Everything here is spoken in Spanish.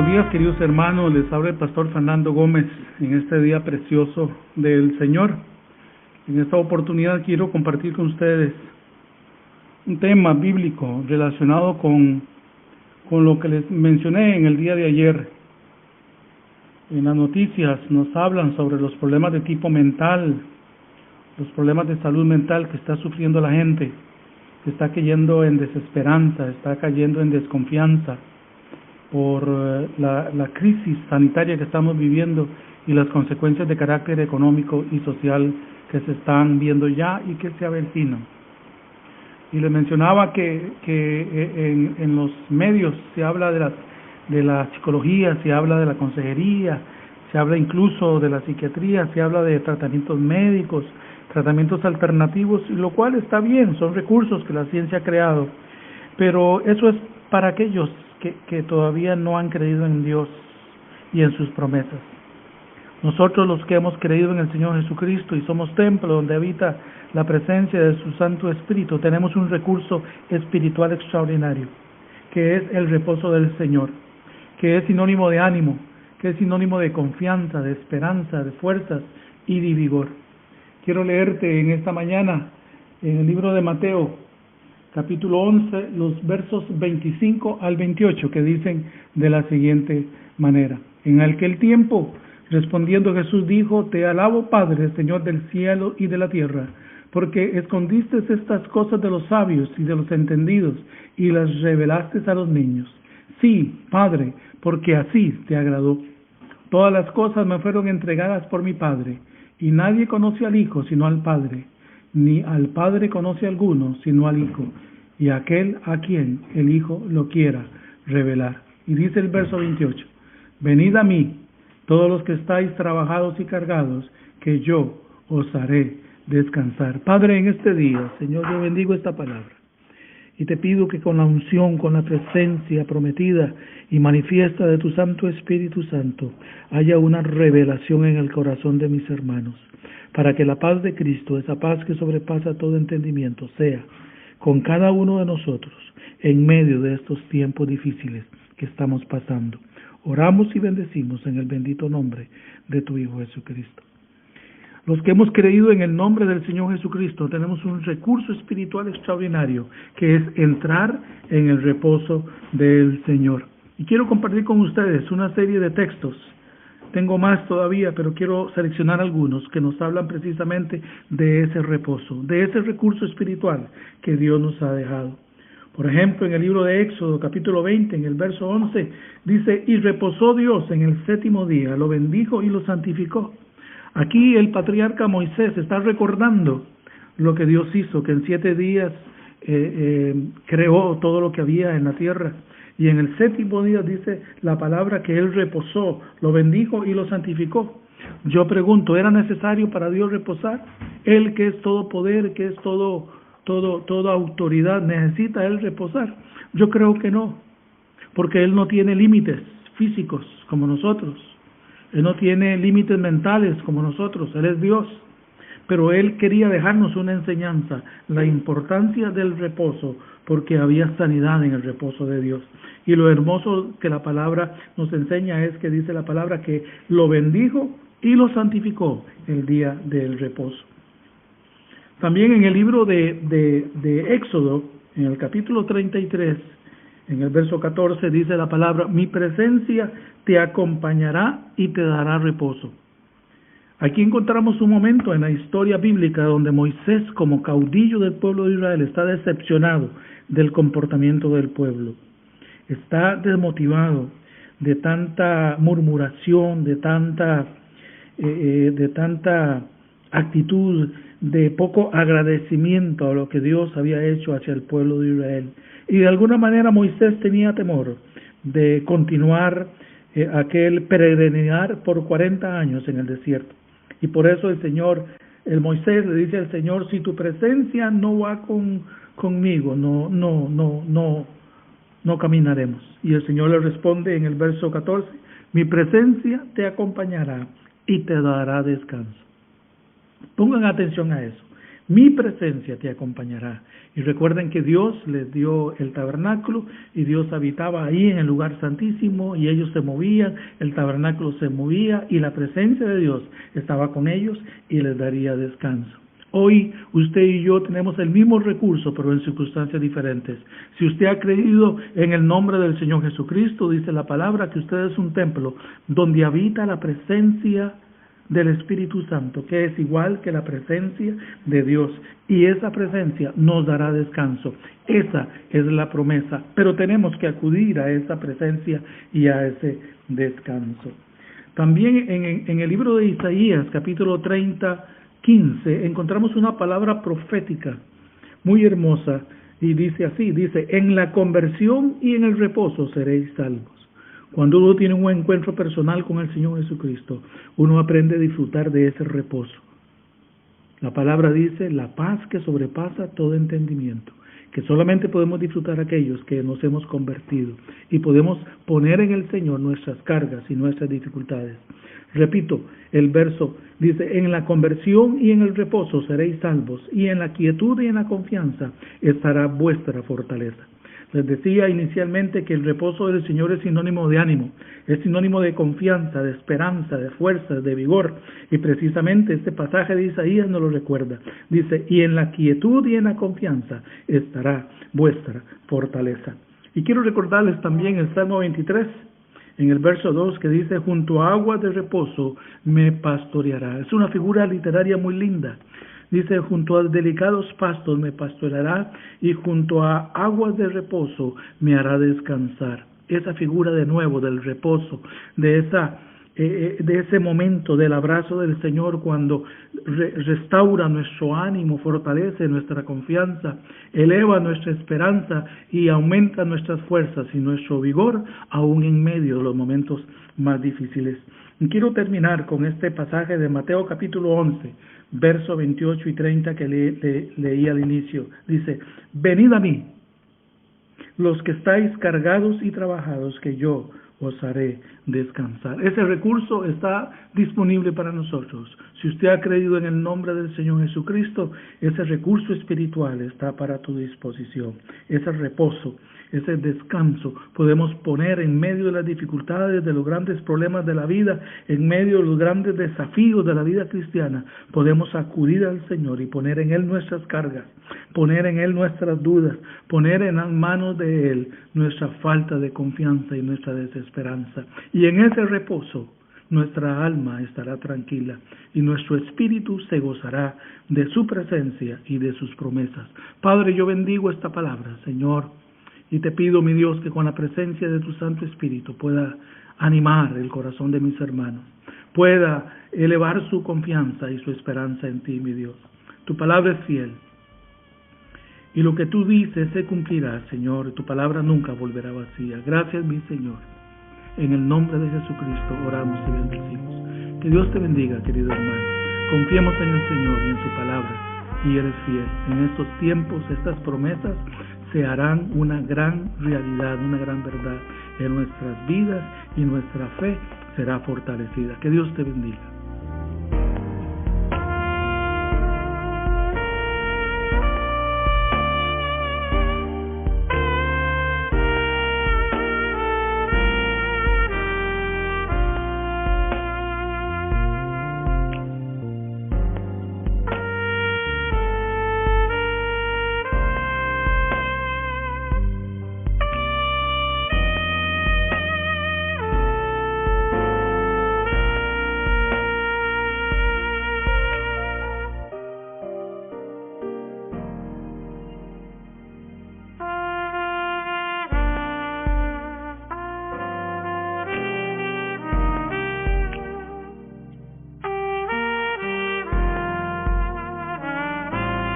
días, queridos hermanos, les habla el pastor Fernando Gómez en este día precioso del Señor. En esta oportunidad quiero compartir con ustedes un tema bíblico relacionado con lo que les mencioné en el día de ayer. En las noticias nos hablan sobre los problemas de tipo mental, los problemas de salud mental que está sufriendo la gente, que está cayendo en desesperanza, está cayendo en desconfianza por la crisis sanitaria que estamos viviendo y las consecuencias de carácter económico y social que se están viendo ya y que se avecinan. Y les mencionaba que en los medios se habla de la psicología, se habla de la consejería, se habla incluso de la psiquiatría, se habla de tratamientos médicos, tratamientos alternativos, lo cual está bien, son recursos que la ciencia ha creado, pero eso es para aquellos que todavía no han creído en Dios y en sus promesas. Nosotros, los que hemos creído en el Señor Jesucristo y somos templo donde habita la presencia de su Santo Espíritu, tenemos un recurso espiritual extraordinario, que es el reposo del Señor, que es sinónimo de ánimo, que es sinónimo de confianza, de esperanza, de fuerzas y de vigor. Quiero leerte en esta mañana, en el libro de Mateo, capítulo 11, los versos 25 al 28, que dicen de la siguiente manera: En aquel tiempo, respondiendo Jesús dijo: Te alabo, Padre, Señor del cielo y de la tierra, porque escondiste estas cosas de los sabios y de los entendidos y las revelaste a los niños. Sí, Padre, porque así te agradó. Todas las cosas me fueron entregadas por mi Padre, y nadie conoce al Hijo sino al Padre, ni al Padre conoce a alguno sino al Hijo, y aquel a quien el Hijo lo quiera revelar. Y dice el verso 28, Venid a mí, todos los que estáis trabajados y cargados, que yo os haré descansar. Padre, en este día, Señor, yo bendigo esta palabra, y te pido que con la unción, con la presencia prometida y manifiesta de tu Santo Espíritu Santo, haya una revelación en el corazón de mis hermanos, para que la paz de Cristo, esa paz que sobrepasa todo entendimiento, sea con cada uno de nosotros en medio de estos tiempos difíciles que estamos pasando. Oramos y bendecimos en el bendito nombre de tu Hijo Jesucristo. Los que hemos creído en el nombre del Señor Jesucristo tenemos un recurso espiritual extraordinario, que es entrar en el reposo del Señor. Y quiero compartir con ustedes una serie de textos. Tengo más todavía, pero quiero seleccionar algunos que nos hablan precisamente de ese reposo, de ese recurso espiritual que Dios nos ha dejado. Por ejemplo, en el libro de Éxodo, capítulo 20, en el verso 11, dice: Y reposó Dios en el séptimo día, lo bendijo y lo santificó. Aquí el patriarca Moisés está recordando lo que Dios hizo, que en 7 días creó todo lo que había en la tierra. Y en el séptimo día dice la palabra que Él reposó, lo bendijo y lo santificó. Yo pregunto, ¿era necesario para Dios reposar? Él, que es todo poder, que es toda autoridad, ¿necesita Él reposar? Yo creo que no, porque Él no tiene límites físicos como nosotros. Él no tiene límites mentales como nosotros. Él es Dios. Pero Él quería dejarnos una enseñanza, la importancia del reposo, porque había sanidad en el reposo de Dios. Y lo hermoso que la palabra nos enseña es que dice la palabra que lo bendijo y lo santificó el día del reposo. También en el libro de Éxodo, en el capítulo 33, en el verso 14, dice la palabra: Mi presencia te acompañará y te dará reposo. Aquí encontramos un momento en la historia bíblica donde Moisés, como caudillo del pueblo de Israel, está decepcionado del comportamiento del pueblo. Está desmotivado de tanta murmuración, de tanta actitud de poco agradecimiento a lo que Dios había hecho hacia el pueblo de Israel. Y de alguna manera Moisés tenía temor de continuar aquel peregrinar por 40 años en el desierto. Y por eso el Moisés le dice al Señor: si tu presencia no va conmigo, no caminaremos. Y el Señor le responde en el verso 14: mi presencia te acompañará y te dará descanso. Pongan atención a eso. Mi presencia te acompañará. Y recuerden que Dios les dio el tabernáculo y Dios habitaba ahí en el lugar santísimo y ellos se movían, el tabernáculo se movía y la presencia de Dios estaba con ellos y les daría descanso. Hoy usted y yo tenemos el mismo recurso, pero en circunstancias diferentes. Si usted ha creído en el nombre del Señor Jesucristo, dice la palabra que usted es un templo donde habita la presencia del Espíritu Santo, que es igual que la presencia de Dios, y esa presencia nos dará descanso. Esa es la promesa, pero tenemos que acudir a esa presencia y a ese descanso. También en el libro de Isaías, capítulo 30:15, encontramos una palabra profética muy hermosa, y dice así, dice: en la conversión y en el reposo seréis salvos. Cuando uno tiene un encuentro personal con el Señor Jesucristo, uno aprende a disfrutar de ese reposo. La palabra dice: la paz que sobrepasa todo entendimiento, que solamente podemos disfrutar aquellos que nos hemos convertido y podemos poner en el Señor nuestras cargas y nuestras dificultades. Repito, el verso dice: en la conversión y en el reposo seréis salvos, y en la quietud y en la confianza estará vuestra fortaleza. Les decía inicialmente que el reposo del Señor es sinónimo de ánimo, es sinónimo de confianza, de esperanza, de fuerza, de vigor, y precisamente este pasaje de Isaías nos lo recuerda. Dice: y en la quietud y en la confianza estará vuestra fortaleza. Y quiero recordarles también el Salmo 23, en el verso 2, que dice: junto a aguas de reposo me pastoreará. Es una figura literaria muy linda. Dice: junto a delicados pastos me pastoreará y junto a aguas de reposo me hará descansar. Esa figura de nuevo del reposo, de ese momento del abrazo del Señor cuando restaura nuestro ánimo, fortalece nuestra confianza, eleva nuestra esperanza y aumenta nuestras fuerzas y nuestro vigor aún en medio de los momentos más difíciles. Y quiero terminar con este pasaje de Mateo capítulo 11, verso 28 y 30 que leí al inicio. Dice: venid a mí, los que estáis cargados y trabajados, que yo os haré descansar. Ese recurso está disponible para nosotros. Si usted ha creído en el nombre del Señor Jesucristo, ese recurso espiritual está para tu disposición. Ese reposo, ese descanso podemos poner en medio de las dificultades, de los grandes problemas de la vida, en medio de los grandes desafíos de la vida cristiana. Podemos acudir al Señor y poner en Él nuestras cargas, poner en Él nuestras dudas, poner en las manos de Él nuestra falta de confianza y nuestra desesperanza. Y en ese reposo nuestra alma estará tranquila y nuestro espíritu se gozará de su presencia y de sus promesas. Padre, yo bendigo esta palabra, Señor, y te pido, mi Dios, que con la presencia de tu Santo Espíritu pueda animar el corazón de mis hermanos, pueda elevar su confianza y su esperanza en ti, mi Dios. Tu palabra es fiel, y lo que tú dices se cumplirá, Señor. Tu palabra nunca volverá vacía. Gracias, mi Señor. En el nombre de Jesucristo oramos y bendecimos. Que Dios te bendiga, querido hermano. Confiemos en el Señor y en su palabra, y eres fiel. En estos tiempos, estas promesas se harán una gran realidad, una gran verdad en nuestras vidas, y nuestra fe será fortalecida. Que Dios te bendiga.